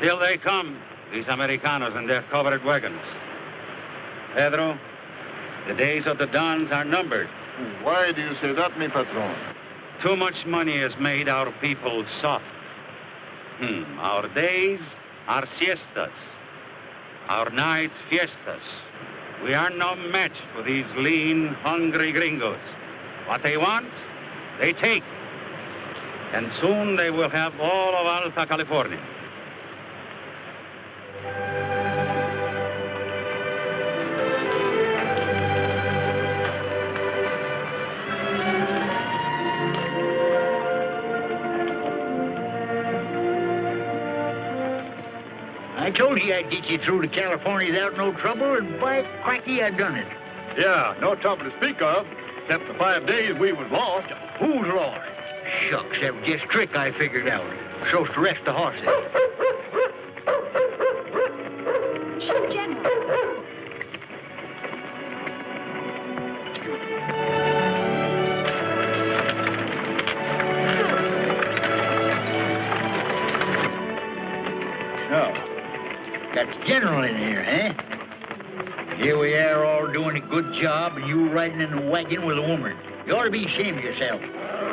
Still they come, these Americanos in their covered wagons. Pedro, the days of the Dons are numbered. Why do you say that, mi patron? Too much money is made our people soft. Our days are siestas. Our nights fiestas. We are no match for these lean, hungry gringos. What they want, they take. And soon they will have all of Alta California. I told you I'd get you through to California without no trouble, and by cracky, I done it. Yeah, no trouble to speak of, except the 5 days we was lost. Who's lost? Shucks, that was just a trick I figured out. So to rest the horses. Shoot, General. That's General in here, eh? Here we are all doing a good job, and you riding in a wagon with a woman. You ought to be ashamed of yourself.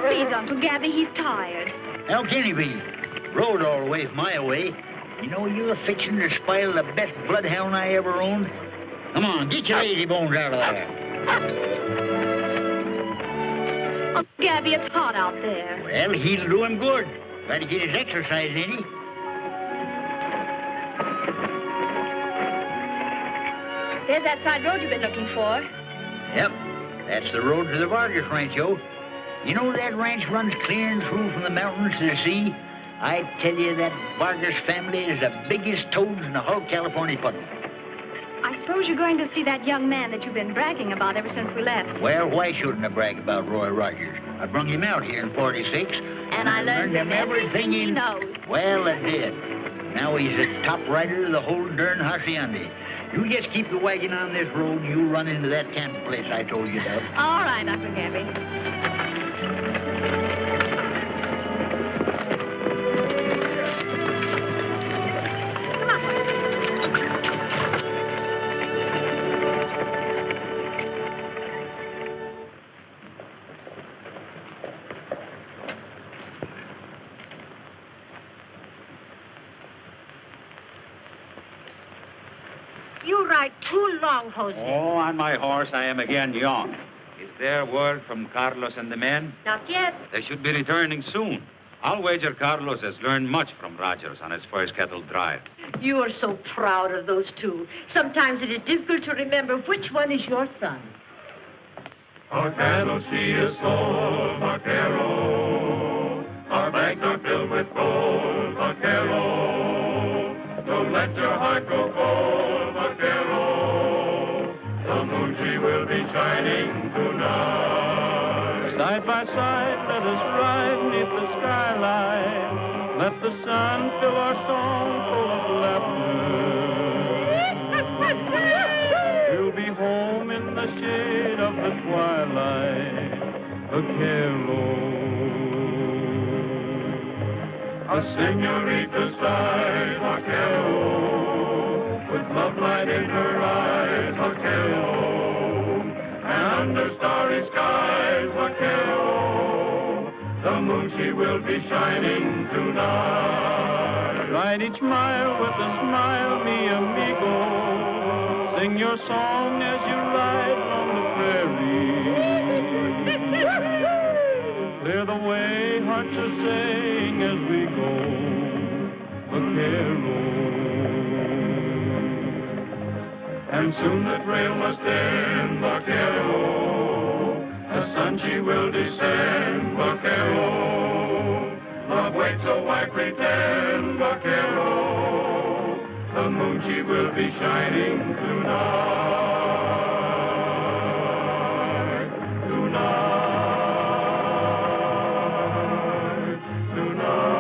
Please, Uncle Gabby, he's tired. How can he be? Rode all the way from my way. You know, you're fixing to spoil the best bloodhound I ever owned. Come on, get your lazy bones out of there. Uncle Gabby, it's hot out there. Well, he'll do him good. Got to get his exercise, ain't he? There's that side road you've been looking for. Yep, that's the road to the Vargas Rancho. You know that ranch runs clear through from the mountains to the sea? I tell you, that Vargas family is the biggest toads in the whole California puddle. I suppose you're going to see that young man that you've been bragging about ever since we left. Well, why shouldn't I brag about Roy Rogers? I brung him out here in 46. And I learned him everything he knows. Well, I did. Now he's the top rider of the whole darn hacienda. You just keep the wagon on this road, and you run into that camping place I told you about. All right, Uncle Gabby. You ride too long, Jose. Oh, on my horse, I am again young. Is there word from Carlos and the men? Not yet. They should be returning soon. I'll wager Carlos has learned much from Rogers on his first cattle drive. You are so proud of those two. Sometimes it is difficult to remember which one is your son. Our cattle she is sold, vaquero. Our bags are filled with gold, vaquero. Don't let your heart grow cold, vaquero. The moon she will be shining tonight. Side by side, let us ride neath the skyline. Let the sun fill our song full of laughter. We'll be home in the shade of the twilight, vaquero. A senorita side, vaquero, with love light in her eyes, vaquero, and under starry skies, vaquero, the moon she will be shining tonight. Ride each mile with a smile, mi amigo. Sing your song as you ride on the prairie. Clear the way, hearts are saying as we go, vaquero. And soon the trail must end, vaquero. The sun she will descend, vaquero. Love waits, so why pretend, vaquero? The moon she will be shining tonight, tonight, tonight, tonight.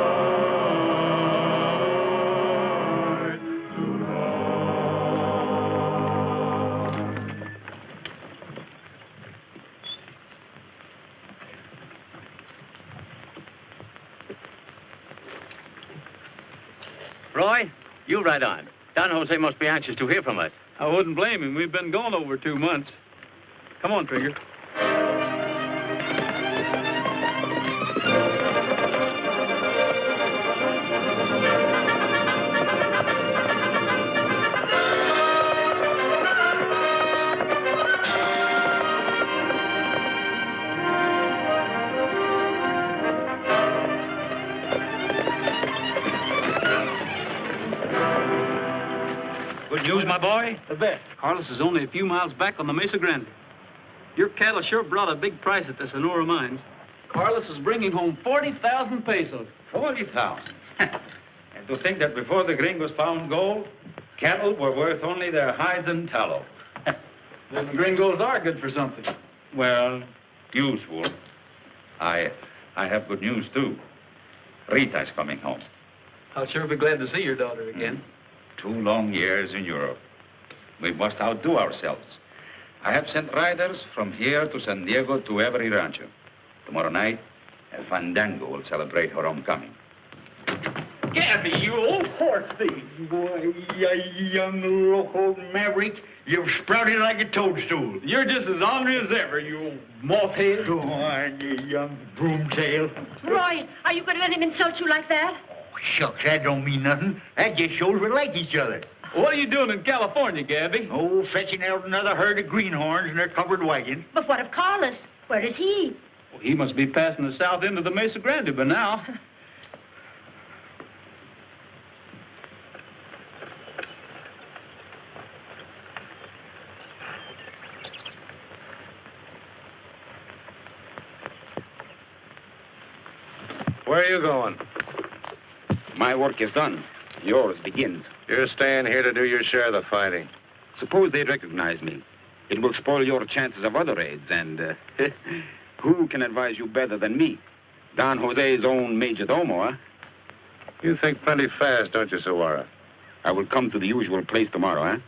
Roy, you ride on. Don Jose must be anxious to hear from us. I wouldn't blame him. We've been gone over 2 months. Come on, Trigger. Good news, my boy? The best. Carlos is only a few miles back on the Mesa Grande. Your cattle sure brought a big price at the Sonora mines. Carlos is bringing home 40,000 pesos. 40,000. And to think that before the gringos found gold, cattle were worth only their hides and tallow. Then the gringos are good for something. Well, usual. I have good news, too. Rita's coming home. I'll sure be glad to see your daughter again. 2 long years in Europe. We must outdo ourselves. I have sent riders from here to San Diego to every rancho. Tomorrow night, El Fandango will celebrate her homecoming. Gabby, you old horse thief. Boy, you young local maverick. You've sprouted like a toadstool. You're just as ornery as ever, you old moth-head. Go on, you young broomtail. Roy, are you going to let him insult you like that? Oh, shucks, that don't mean nothing. That just shows we like each other. What are you doing in California, Gabby? Oh, fetching out another herd of greenhorns in their covered wagon. But what of Carlos? Where is he? Well, he must be passing the south end of the Mesa Grande by now. Where are you going? My work is done. Yours begins. You're staying here to do your share of the fighting. Suppose they recognize me. It will spoil your chances of other raids, and who can advise you better than me? Don Jose's own major domo, huh? You think plenty fast, don't you, Sawara? I will come to the usual place tomorrow, huh?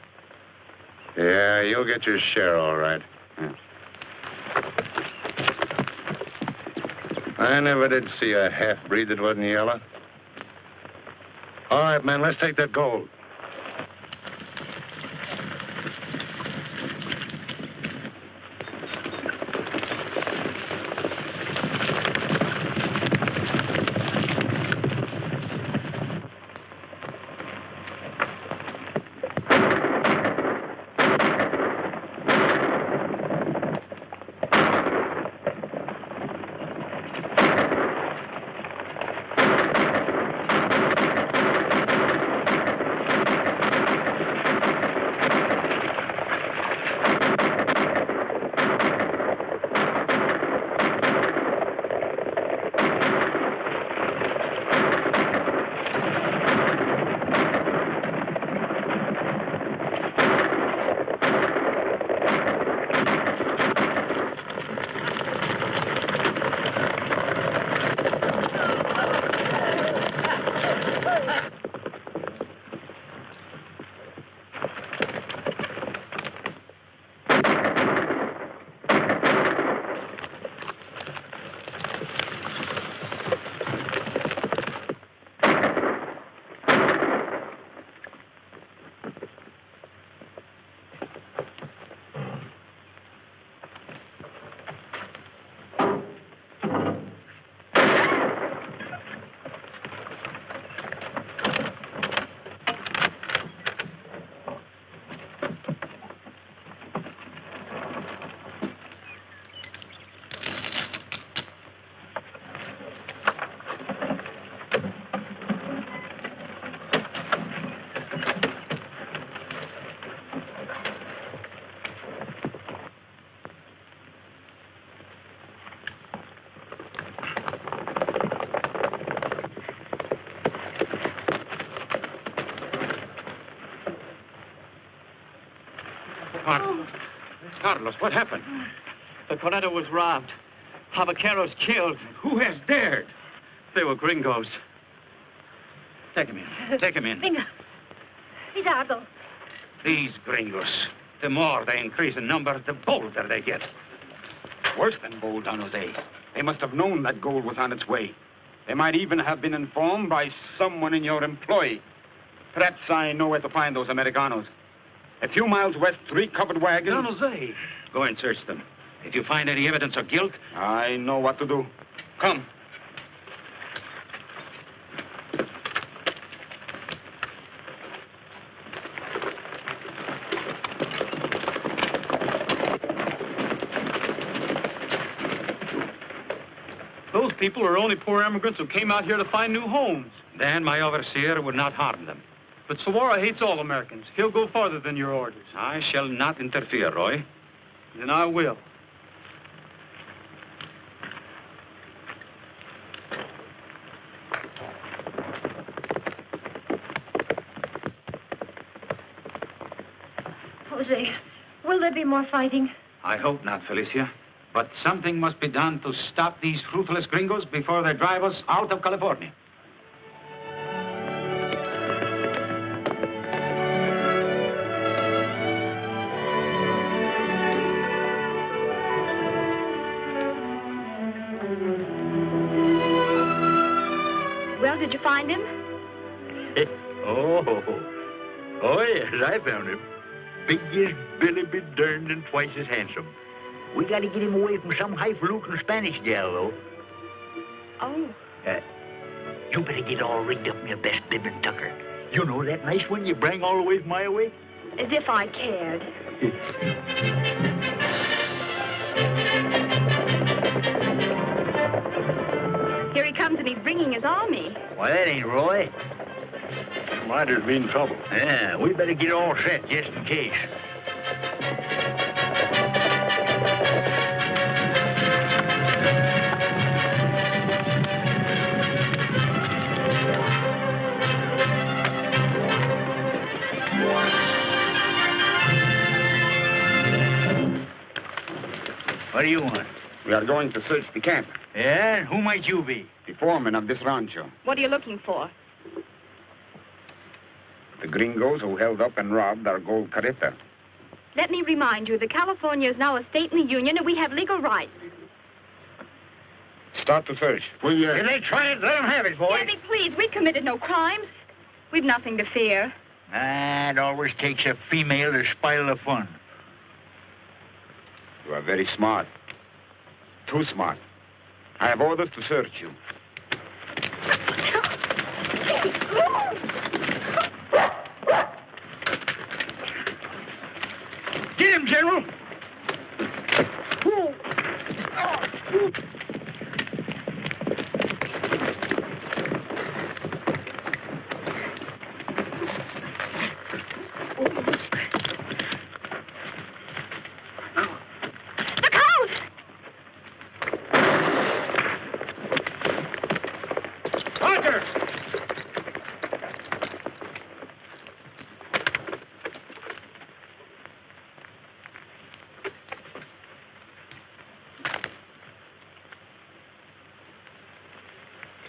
Yeah, you'll get your share, all right. Yeah. I never did see a half-breed that wasn't yellow. All right, man, let's take that gold. Carlos, what happened? The Corretto was robbed. Javaqueros killed. Who has dared? They were gringos. Take him in. Take him in. Venga. Cuidado. These gringos, the more they increase in number, the bolder they get. Worse than bold, Don Jose. They must have known that gold was on its way. They might even have been informed by someone in your employ. Perhaps I know where to find those Americanos. A few miles west, 3 covered wagons. Don Jose. Go and search them. If you find any evidence of guilt... I know what to do. Come. Those people are only poor immigrants who came out here to find new homes. Then my overseer would not harm them. But Sawara hates all Americans. He'll go farther than your orders. I shall not interfere, Roy. Then I will. Jose, will there be more fighting? I hope not, Felicia. But something must be done to stop these ruthless gringos before they drive us out of California. Well, did you find him? Oh, yes, I found him. Big as Billy be derned and twice as handsome. We got to get him away from some highfalutin Spanish gal, though. Oh. You better get all rigged up in your best bib and tucker. You know that nice one you bring all the way from Iowa? As if I cared. Here he comes, and he's bringing his army. Why, that ain't Roy. Might have been trouble. Yeah, we better get all set just in case. What do you want? We are going to search the camp. Yeah? Who might you be? The foreman of this rancho. What are you looking for? The gringos who held up and robbed our gold carreta. Let me remind you that California is now a state in the Union, and we have legal rights. Start the search. If they try it, let them have it, boys. Gabby, please, we committed no crimes. We've nothing to fear. It always takes a female to spoil the fun. You are very smart. Too smart. I have orders to search you. Get him, General!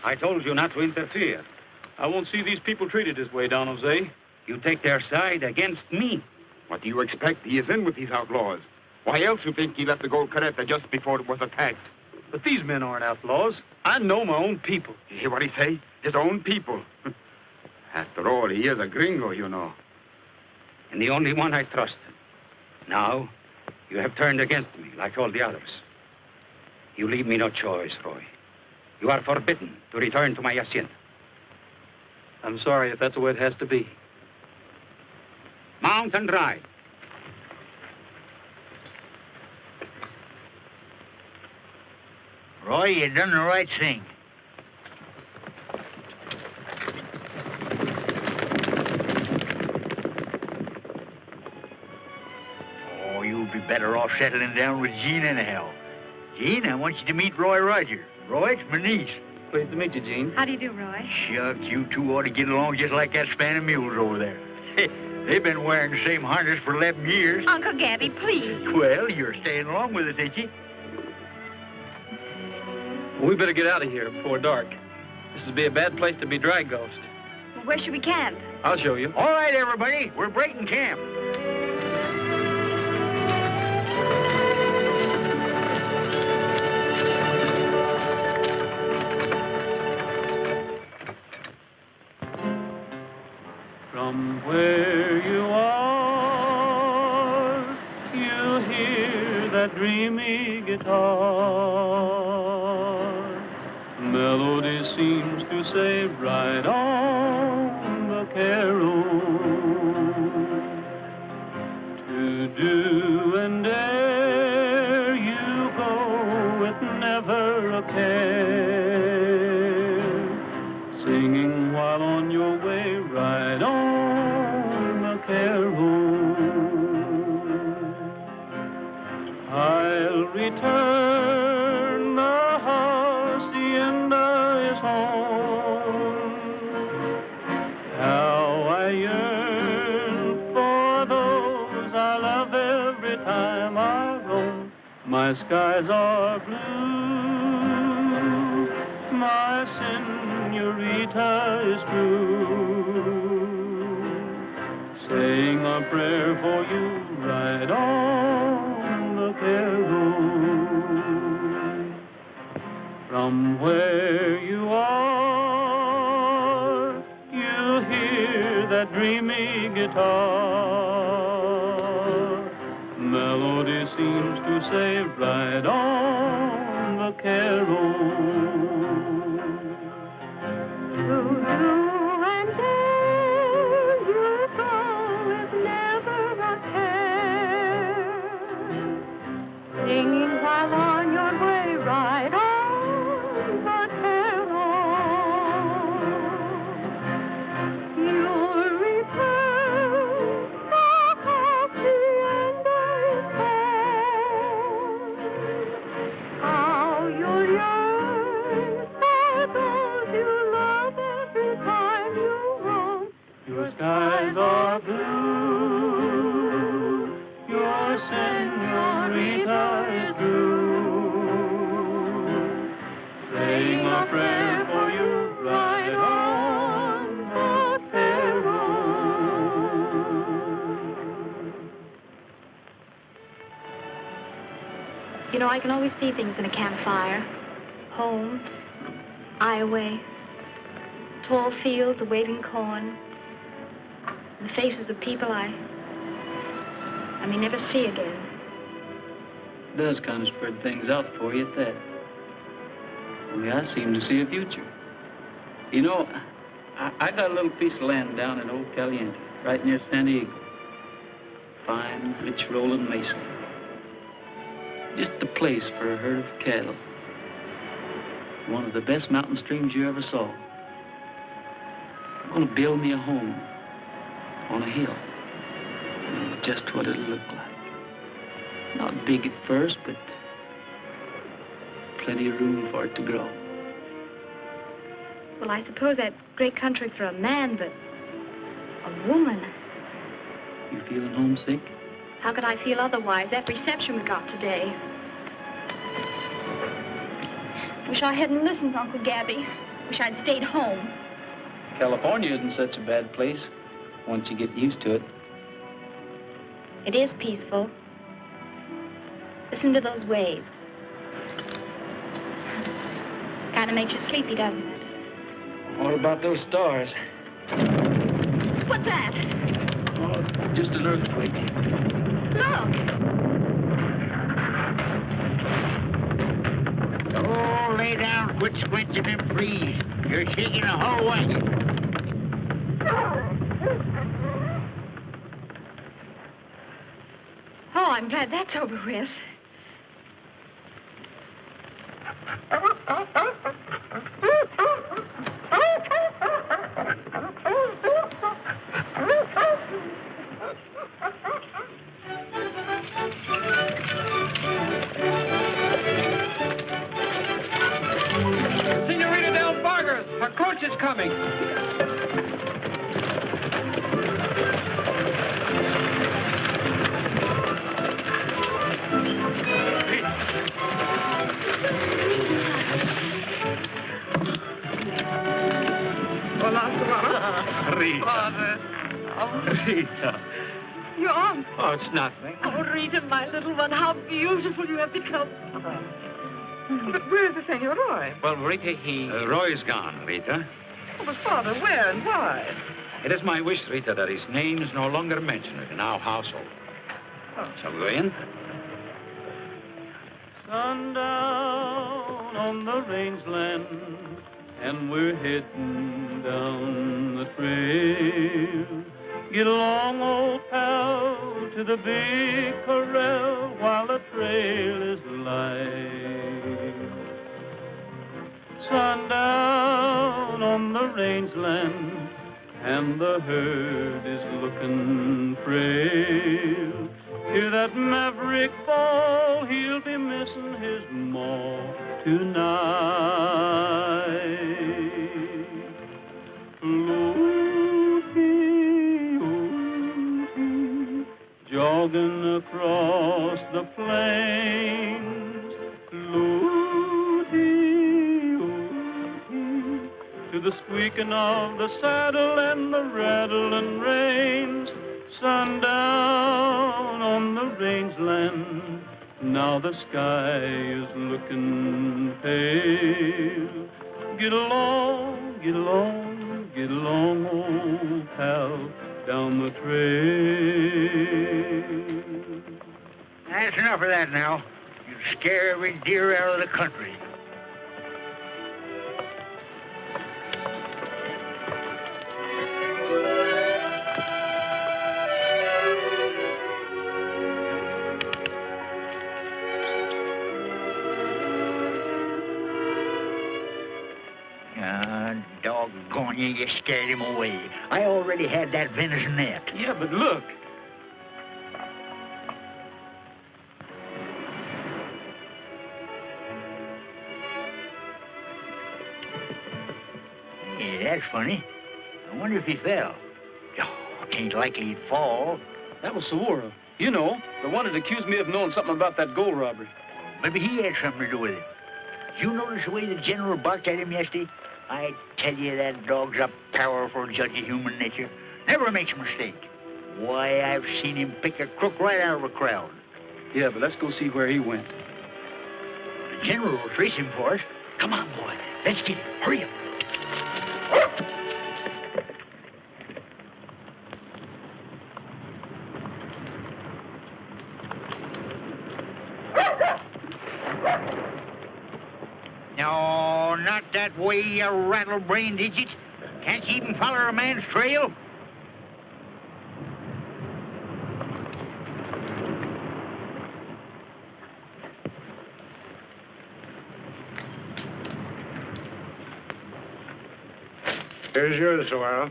I told you not to interfere. I won't see these people treated this way, Don Jose. You take their side against me. What do you expect? He is in with these outlaws. Why else you think he left the gold carreta just before it was attacked? But these men aren't outlaws. I know my own people. You hear what he say? His own people. After all, he is a gringo, you know. And the only one I trust. Now, you have turned against me, like all the others. You leave me no choice, Roy. You are forbidden to return to my hacienda. I'm sorry if that's the way it has to be. Mount and ride. Roy, you done the right thing. Oh, you'll be better off settling down with Jean anyhow. Jean, I want you to meet Roy Roger. Roy, it's my niece. Pleased to meet you, Jean. How do you do, Roy? Shucks, you two ought to get along just like that span of mules over there. They've been wearing the same harness for 11 years. Uncle Gabby, please. Well, you're staying along with it, ain't you? Well, we better get out of here before dark. This would be a bad place to be dry ghost. Well, where should we camp? I'll show you. All right, everybody, we're breaking camp. From where you are, you hear that dreamy guitar. Melody seems to say, ride on, vaquero. To do and dare you go with never a care. Singing while on your way, ride on, vaquero. I'll return, the hacienda is home. How I yearn for those I love every time I roam. My skies are blue, my senorita is true. Saying a prayer for you, ride on, vaquero. From where you are, you hear that dreamy guitar. Melody seems to say, ride on, vaquero. To do and dare you go with never a care. Singing while on your way, ride on, vaquero. You'll return, the hacienda is home. How you'll yearn for those you love every time you roam. Your skies are blue, your senorita is true. Saying a prayer for you, ride on, vaquero. You know, I can always see things in a campfire. Home, highway, tall fields, the waving corn, and the faces of people I may never see again. It does kind of spread things out for you at that. Only I seem to see a future. You know, I got a little piece of land down in old Caliente, right near San Diego. Fine, rich rolling mesa. Just the place for a herd of cattle. One of the best mountain streams you ever saw. I'm going to build me a home on a hill. Just what it'll look like. Not big at first, but plenty of room for it to grow. Well, I suppose that's great country for a man, but a woman. You feeling homesick? How could I feel otherwise? That reception we got today. Wish I hadn't listened, Uncle Gabby. Wish I'd stayed home. California isn't such a bad place once you get used to it. It is peaceful. Listen to those waves. Kind of makes you sleepy, doesn't it? What about those stars? What's that? Oh, just an earthquake. Look. Oh, lay down, quit squinching and freeze. You're shaking the whole wagon. Oh, I'm glad that's over with. Senorita Del Vargas, our coach is coming. Rita. Father. Rita. Your arm. Oh, it's nothing. Oh, Rita, my little one, how beautiful you have become. But where's the Senor Roy? Well, Rita, Roy's gone, Rita. Oh, but Father, where and why? It is my wish, Rita, that his name is no longer mentioned in our household. Shall we go in? Sundown on the rangeland, and we're heading down the trail. Get along, old pal, to the big corral while the trail is light. Sundown on the rangeland, and the herd is looking frail. Hear that maverick fall, he'll be missing his maw tonight. Loo-hee, jogging across the plains. Loo-hee, to the squeaking of the saddle and the rattling reins. Sundown on the rangeland, now the sky is looking pale. Get along, get along, get along, old pal, down the trail. That's enough of that now. You scare every deer out of the country. Doggone you, you scared him away. I already had that venison net. Yeah, but look. Yeah, that's funny. I wonder if he fell. Oh, it ain't likely he'd fall. That was Saura. You know, the one that accused me of knowing something about that gold robbery. Maybe he had something to do with it. You notice the way the general barked at him yesterday? I tell you, that dog's a powerful judge of human nature. Never makes a mistake. Why, I've seen him pick a crook right out of a crowd. Yeah, but let's go see where he went. The general will trace him for us. Come on, boy. Let's get him. Hurry up. No, not that way, you rattle-brained idiot. Can't you even follow a man's trail? Here's yours, Suara.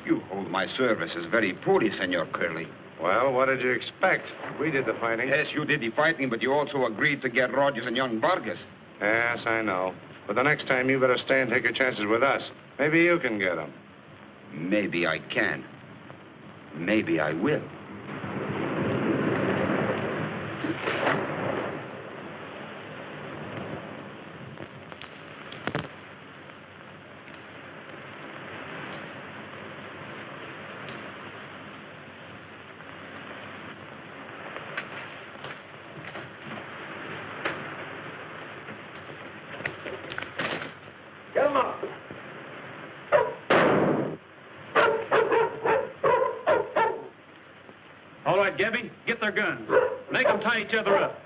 You hold my services very poorly, Senor Curley. Well, what did you expect? We did the fighting. Yes, you did the fighting, but you also agreed to get Rogers and young Vargas. Yes, I know. But the next time, you better stay and take your chances with us. Maybe you can get them. Maybe I can. Maybe I will. All right, Gabby, get their guns. Make them tie each other up.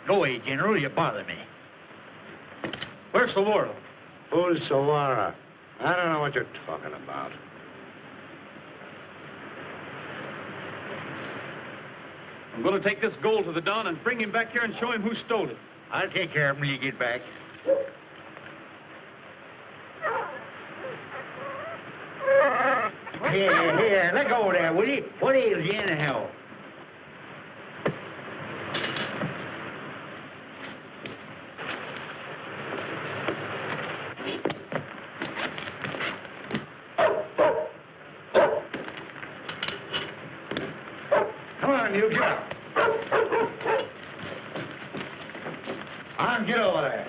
Go away, General. You bother me. Where's the world? Who's Suara? I don't know what you're talking about. I'm going to take this gold to the Don and bring him back here and show him who stole it. I'll take care of him when you get back. Here, let go there, will you? What ails you anyhow? Come on, you get up. On, get over there.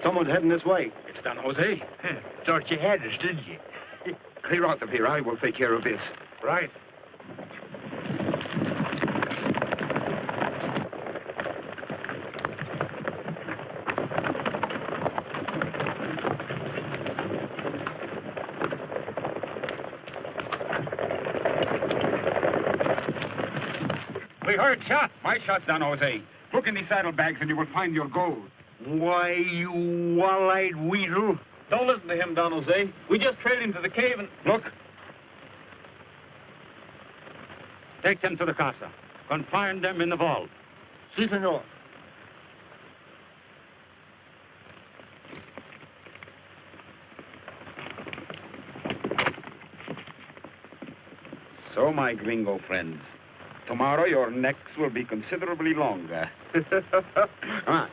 Someone's heading this way. It's Don Jose. Thought you had us, didn't you? Clear out of here. I will take care of this. Right. We heard shots. My shots, Don Jose. Look in the saddlebags and you will find your gold. Why, you wall-eyed weasel. Don't listen to him, Don Jose. We just trailed him to the cave and... Look. Take them to the casa. Confine them in the vault. Si, senor. So, my gringo friends, tomorrow your necks will be considerably longer. Come on.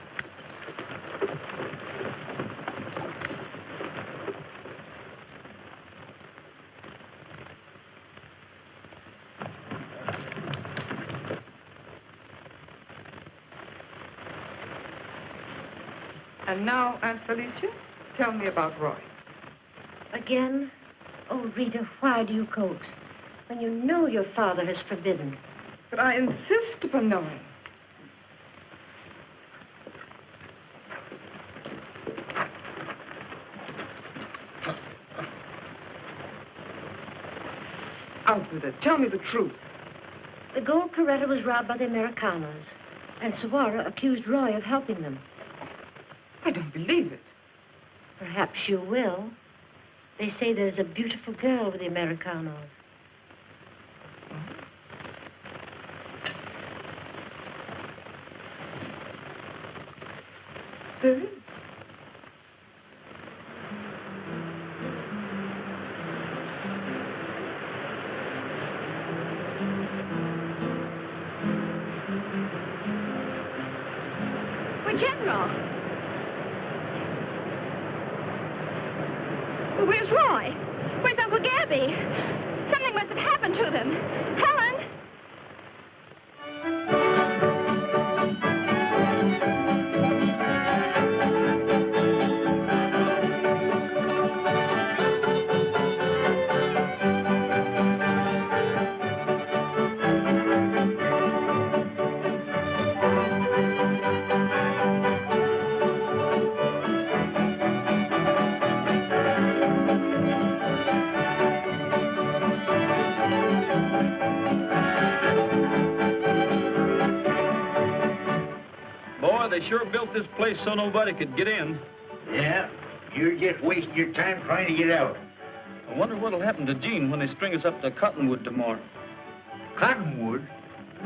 And now, Aunt Felicia, tell me about Roy. Again? Oh, Rita, why do you coax? When you know your father has forbidden. But I insist upon knowing. Out with it. Tell me the truth. The gold Coretta was robbed by the Americanos, and Sawara accused Roy of helping them. I don't believe it. Perhaps you will. They say there's a beautiful girl with the Americanos. There is. Well, General. Where's Roy? Where's Uncle Gabby? Something must have happened to them. Helen! They sure built this place so nobody could get in. Yeah, you're just wasting your time trying to get out. I wonder what'll happen to Gene when they string us up to Cottonwood tomorrow. Cottonwood?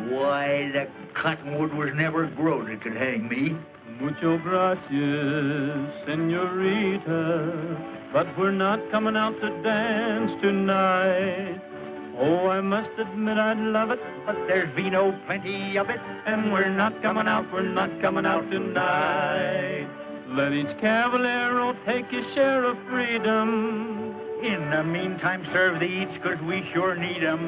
Why, the cottonwood was never grown that could hang me. Mucho gracias, senorita, but we're not coming out to dance tonight. Oh, I must admit I'd love it, but there's vino plenty of it, and we're not coming out tonight. Let each cavallero take his share of freedom. In the meantime, serve the each, 'cause we sure need 'em.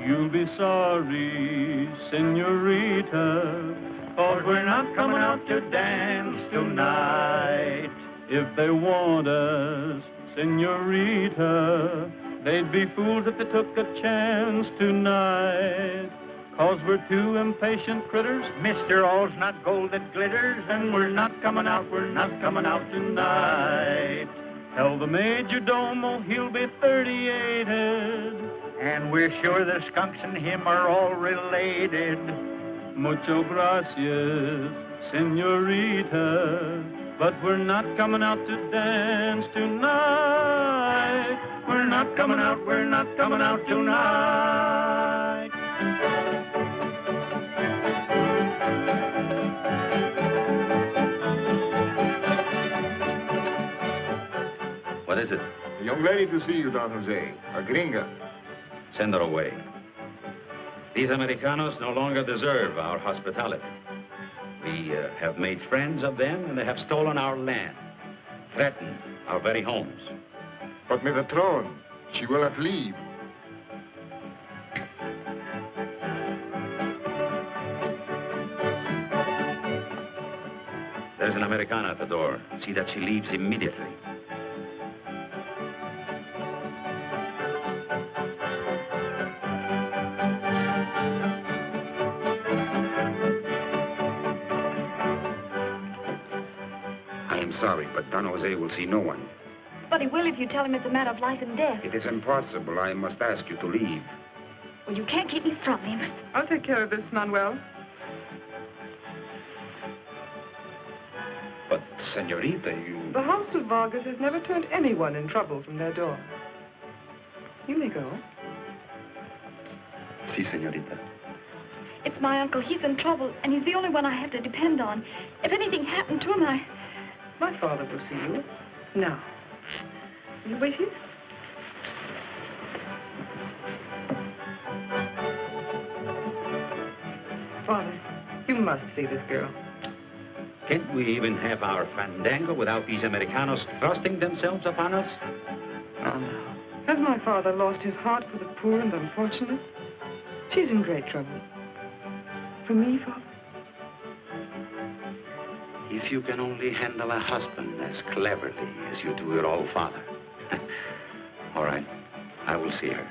You'll be sorry, senorita, 'cause we're not coming out to dance tonight. If they want us, senorita, they'd be fools if they took a chance tonight. 'Cause we're two impatient critters, Mr. All's not gold that glitters, and we're not coming out tonight. Tell the major domo he'll be 38'd. and we're sure the skunks and him are all related. Mucho gracias, senorita, but we're not coming out to dance tonight. We're not coming out tonight. What is it? A young lady to see you, Don Jose. A gringa. Send her away. These Americanos no longer deserve our hospitality. We have made friends of them, and they have stolen our land, threatened our very homes. But mi patron, she will have leave. There's an Americana at the door. See that she leaves immediately. Sorry, but Don Jose will see no one. But he will if you tell him it's a matter of life and death. It is impossible. I must ask you to leave. Well, you can't keep me from him. I'll take care of this, Manuel. But, senorita, you... The house of Vargas has never turned anyone in trouble from their door. You may go. Si, senorita. It's my uncle. He's in trouble, and he's the only one I have to depend on. If anything happened to him, My father will see you. Now. Will you wait here? Father, you must see this girl. Can't we even have our fandango without these Americanos thrusting themselves upon us? Has my father lost his heart for the poor and unfortunate? She's in great trouble. For me, Father? If you can only handle a husband as cleverly as you do your old father. All right, I will see her.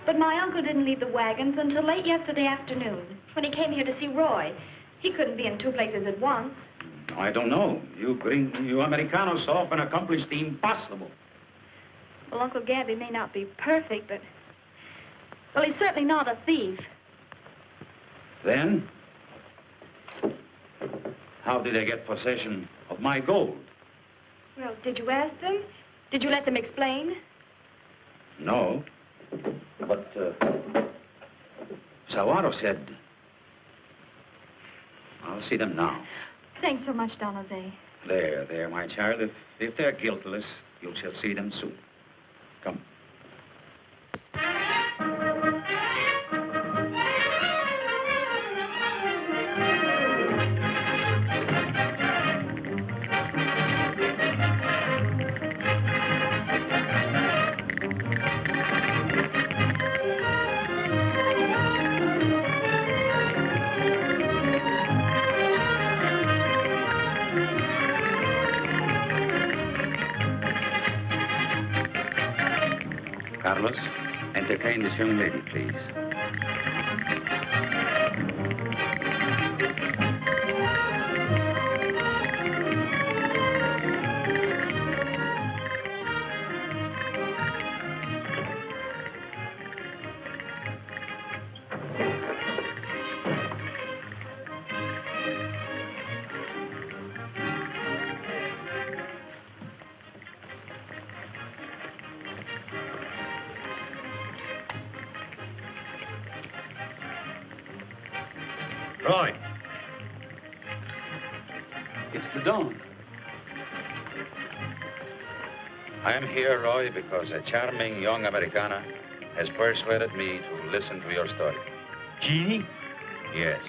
But my uncle didn't leave the wagons until late yesterday afternoon, when he came here to see Roy. He couldn't be in two places at once. I don't know. You Americanos so often accomplish the impossible. Well, Uncle Gabby may not be perfect, but... Well, he's certainly not a thief. Then, how did they get possession of my gold? Well, did you ask them? Did you let them explain? No. But, Sawaro said... I'll see them now. Thanks so much, Don Jose. There, my child. If they're guiltless, you shall see them soon. Come. Carlos, entertain this young lady, please. Roy. It's the Don. I am here, Roy, because a charming young Americana has persuaded me to listen to your story. Jeannie? Yes.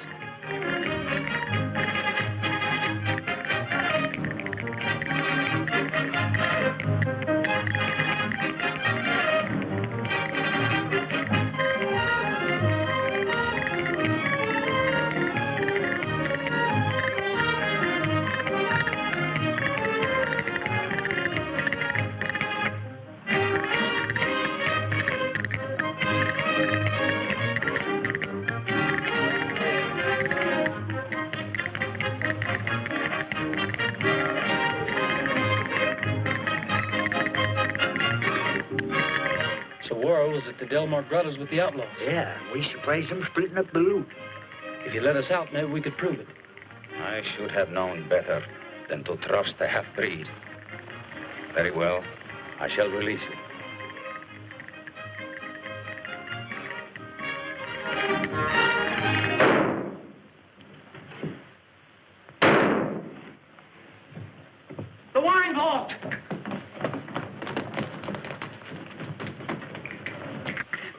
the Delmar grottos with the outlaws. Yeah, we surprised them splitting up the loot. If you let us out, maybe we could prove it. I should have known better than to trust the half-breed. Very well. I shall release you. The wine vault!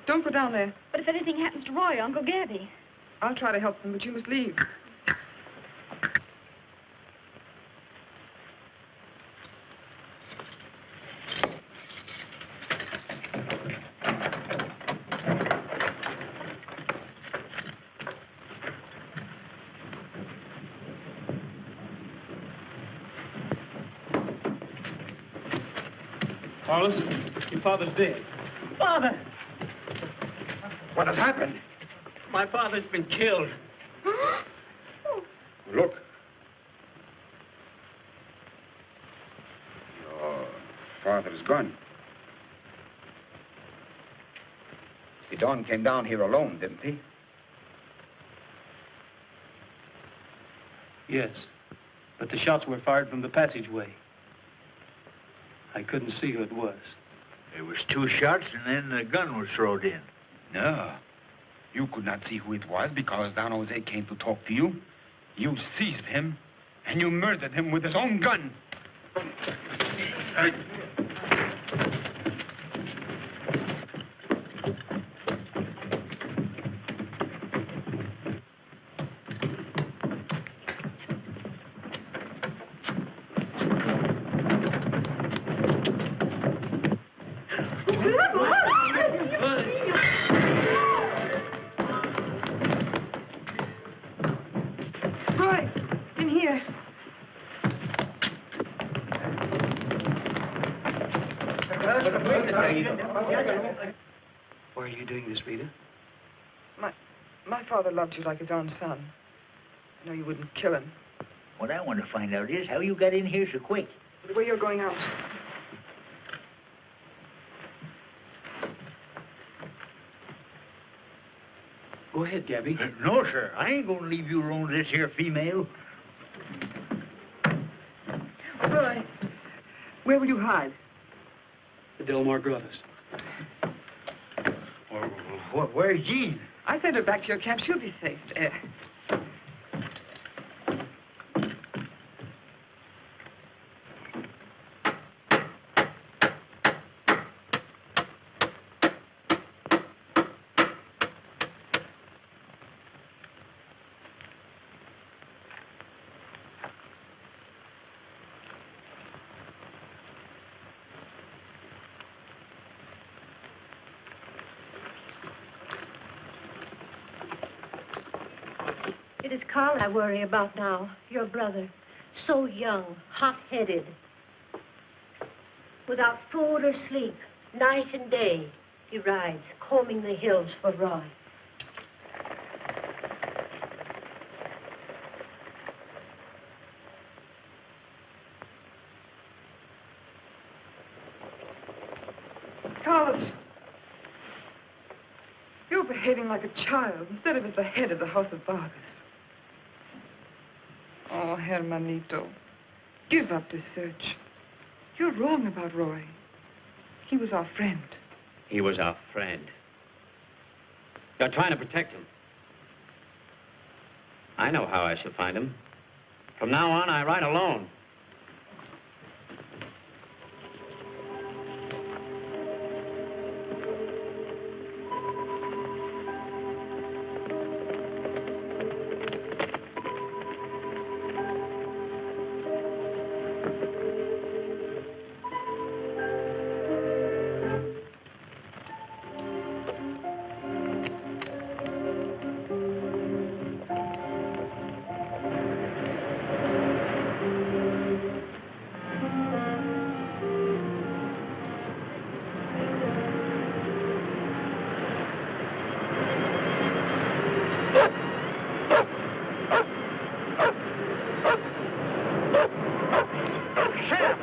Don't go down there. But if anything happens to Roy, Uncle Gabby. I'll try to help them, but you must leave. Carlos, your father's dead. Father! What has happened? My father's been killed. Look. Your father's gone. The Don came down here alone, didn't he? Yes, but the shots were fired from the passageway. I couldn't see who it was. There was 2 shots, and then the gun was thrown in. No. You could not see who it was because Don Jose came to talk to you. You seized him, and you murdered him with his own gun. Why are you doing this, Rita? My father loved you like his own son. I know you wouldn't kill him. What I want to find out is how you got in here so quick. The way you're going out. Go ahead, Gabby. No, sir. I ain't gonna leave you alone with this here female. Roy, where will you hide? The Delmar grottos. Where's Jean? I sent her back to your camp. She'll be safe there. It is Carl I worry about now, your brother. So young, hot-headed. Without food or sleep, night and day, he rides, combing the hills for Roy. Carlos, you're behaving like a child instead of as the head of the House of Vargas. Oh, Hermanito, give up this search. You're wrong about Roy. He was our friend. He was our friend. You're trying to protect him. I know how I shall find him. From now on, I ride alone.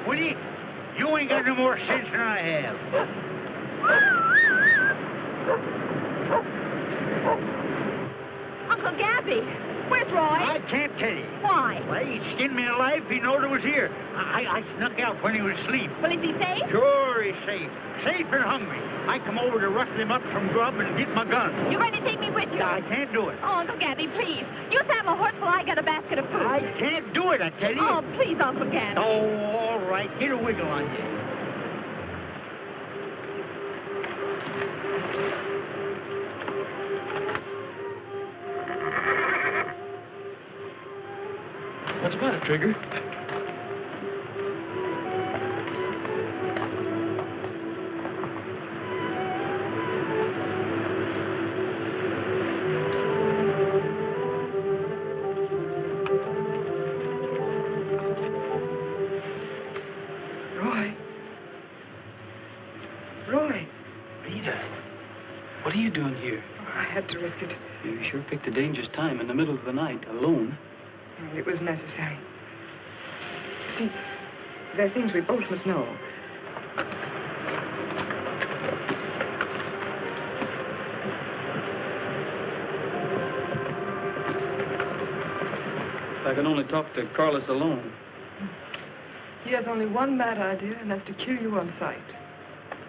Will you? You ain't got no more sense than I have. Uncle Gabby, where's Roy? I can't tell you. Why? Well, he skinned me alive if he knowed I was here. I snuck out when he was asleep. Well, is he safe? Sure he's safe. Safe and hungry. I come over to rustle him up some grub and get my gun. You're going to take me with you? I can't do it. Oh, Uncle Gabby, please. You saddle a horse while I got a basket of food. I can't do it, I tell you. Oh, please, Uncle Gabby. Oh, all right. Get a wiggle on you. What's the matter, Trigger? Roy. Rita, what are you doing here? I had to risk it. You sure picked a dangerous time in the middle of the night, alone. It was necessary. See, there are things we both must know. If I can only talk to Carlos alone. He has only one mad idea, and that's to kill you on sight.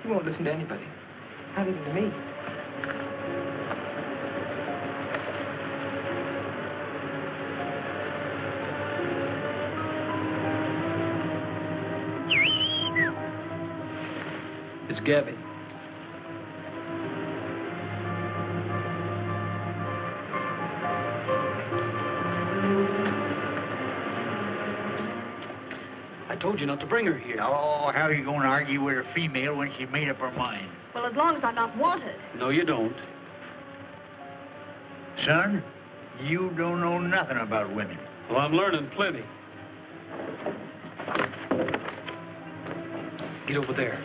He won't listen to anybody, not even to me. It's Gabby. I told you not to bring her here. Oh, how are you going to argue with a female when she made up her mind? Well, as long as I'm not wanted. No, you don't. Son, you don't know nothing about women. Well, I'm learning plenty. Get over there.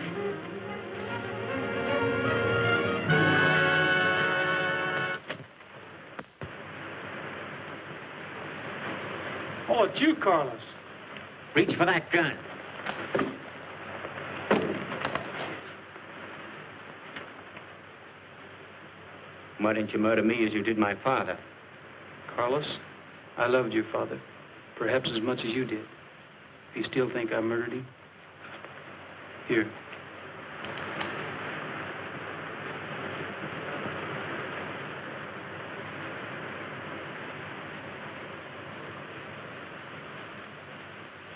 Oh, it's you, Carlos. Reach for that gun. Why didn't you murder me as you did my father? Carlos, I loved your father, perhaps as much as you did. You still think I murdered him? Here.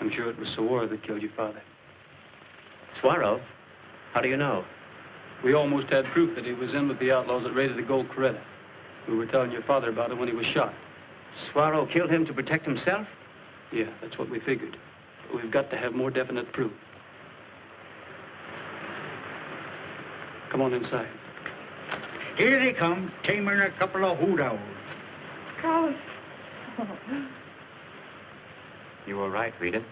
I'm sure it was Saguaro that killed your father. Suaro? How do you know? We almost had proof that he was in with the outlaws that raided the gold Coretta. We were telling your father about it when he was shot. Suaro killed him to protect himself? Yeah, that's what we figured. But we've got to have more definite proof. Come on inside. Here they come, taming a couple of hoot owls. Carlos. You all right, Rita?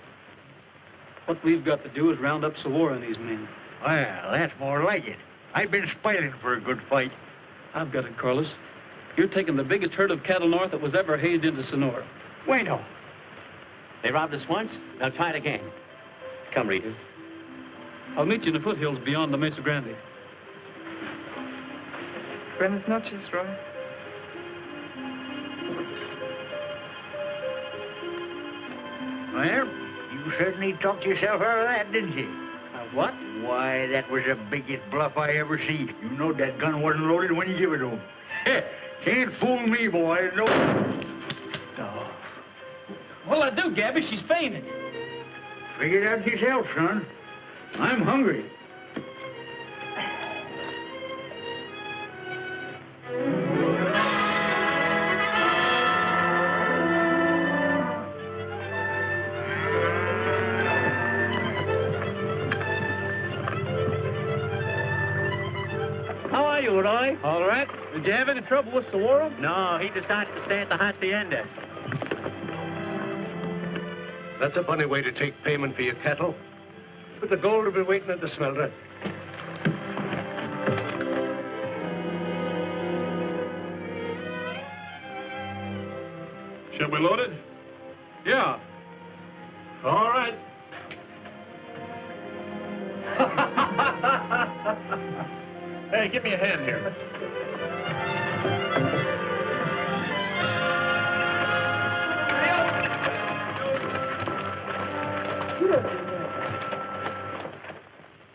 What we've got to do is round up Saguaro and these men. Well, that's more like it. I've been spoiling for a good fight. I've got it, Carlos. You're taking the biggest herd of cattle north that was ever hazed into Sonora. Bueno. They robbed us once, they'll try it again. Come, Rita. I'll meet you in the foothills beyond the Mesa Grande. Buenas noches, Roy. Well, you certainly talked yourself out of that, didn't you? What? Why, that was the biggest bluff I ever see. You know that gun wasn't loaded when you give it to him. Can't fool me, boy. No. Oh. What'll I do, Gabby? She's fainted. Figure it out yourself, son. I'm hungry. Roy? All right. Did you have any trouble with Saguaro? No, he decided to stay at the hacienda. That's a funny way to take payment for your cattle. But the gold will be waiting at the smelter. Shall we load it? Yeah. All right. Hey, give me a hand here.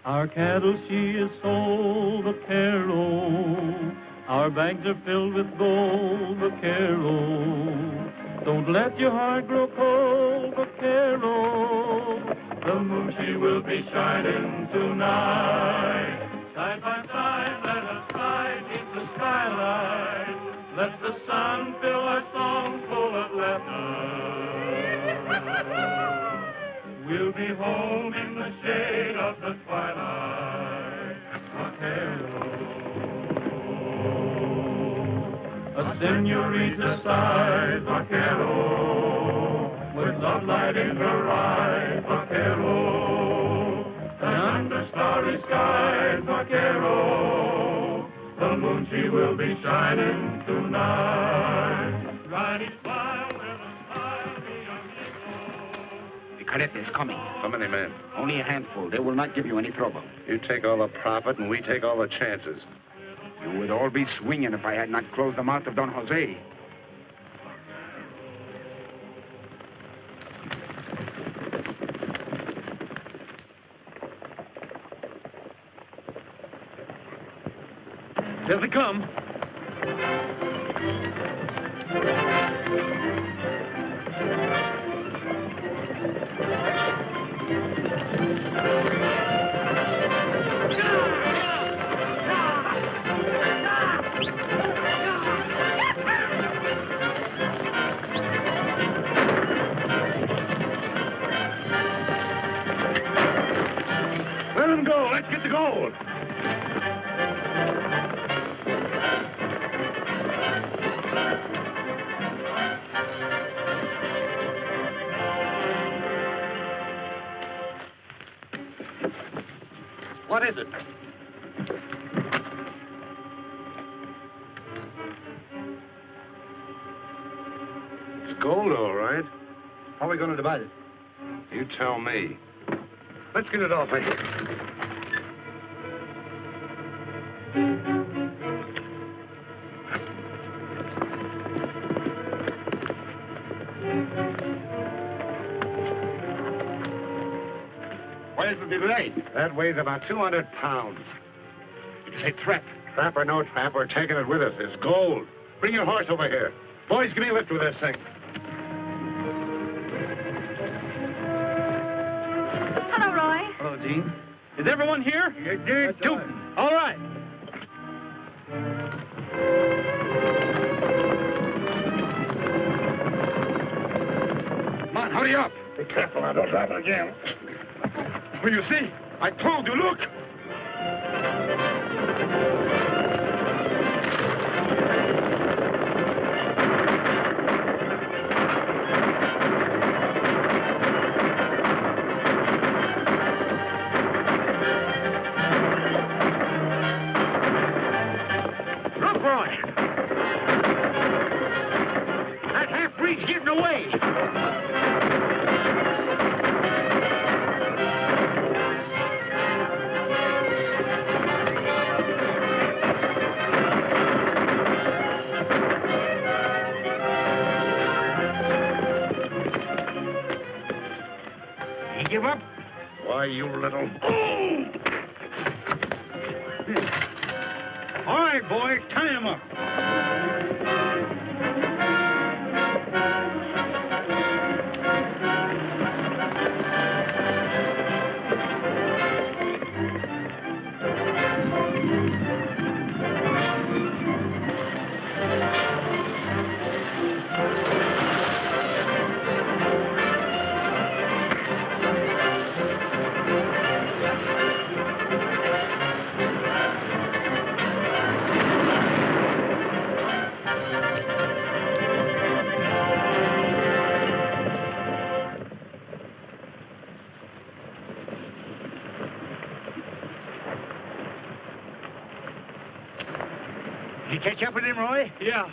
Our cattle she is sold, vaquero. Our bags are filled with gold, vaquero. Don't let your heart grow cold, vaquero. The moon she will be shining tonight. Side by side, let us slide in the skylight. Let the sun fill our song full of laughter. We'll be home in the shade of the twilight, vaquero. A senorita sighs, vaquero, with love light in her eyes, vaquero. And under starry skies, vaquero, the moon she will be shining tonight. Riding wild with a smile, be amigo. The caliente is coming. How many men? Only a handful. They will not give you any trouble. You take all the profit and we take all the chances. You would all be swinging if I had not closed the mouth of Don Jose. There they come. Let them go. Let's get the gold. What is it? It's gold, all right. How are we going to divide it? You tell me. Let's get it off of here. Where's the delay? That weighs about 200 pounds. It's a trap. Trap or no trap, we're taking it with us. It's gold. Bring your horse over here. Boys, give me a lift with this thing. Hello, Roy. Hello, Dean. Is everyone here? You did, too. All right. Come on, hurry up. Be careful now, don't drop it again. Will you see? I told you, look. Look, Roy. That half-breed's getting away. You give up? Why, you little... All right, boy, tie him up. Did you catch up with him, Roy? Yeah.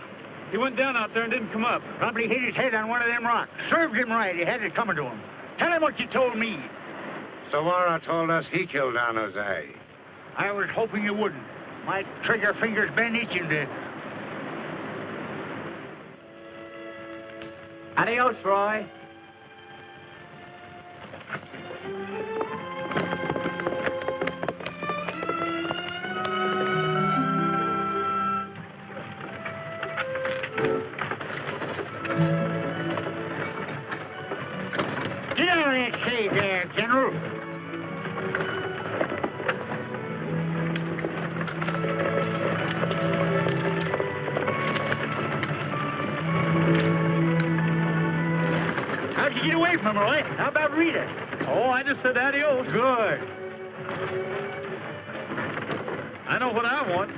He went down out there and didn't come up. Probably hit his head on one of them rocks. Served him right. He had it coming to him. Tell him what you told me. Samara told us he killed Don Jose. I was hoping you wouldn't. My trigger finger's been itching to... Adios, Roy. Get out of that shade there, General. How'd you get away from her, Roy? How about Rita? Oh, I just said adios. Good. I know what I want.